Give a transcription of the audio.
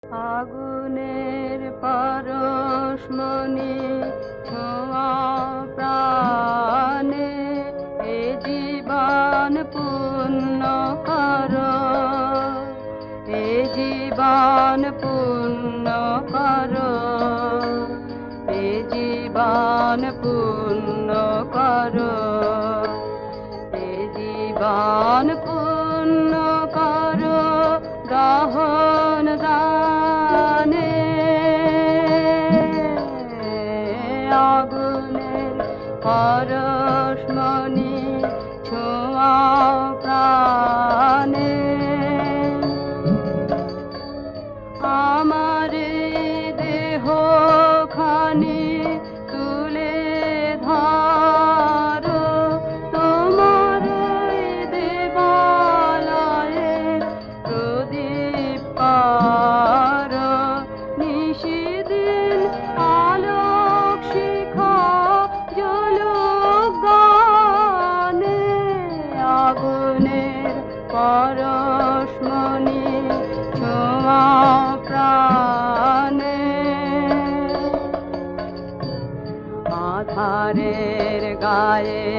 আগুনের পরশমণি ছোঁয়া প্রাণে এ জীবন পূর্ণ কর, এ জীবন পূর্ণ কর, এ জীবন পূর্ণ কর, এ জীবন পূর্ণ কর দহন দানে। আগুনের পরশমণি ছোঁয়া প্রাণে আমার দেহ খানি তুলে ধর, তোমার দেবালয়ে প্রদীপ কর, নিশিদিন আলোক শিখা জ্বলুক গানে। আগুনের পরশমণি ছোঁয়া প্রাণে আধারের গায়ে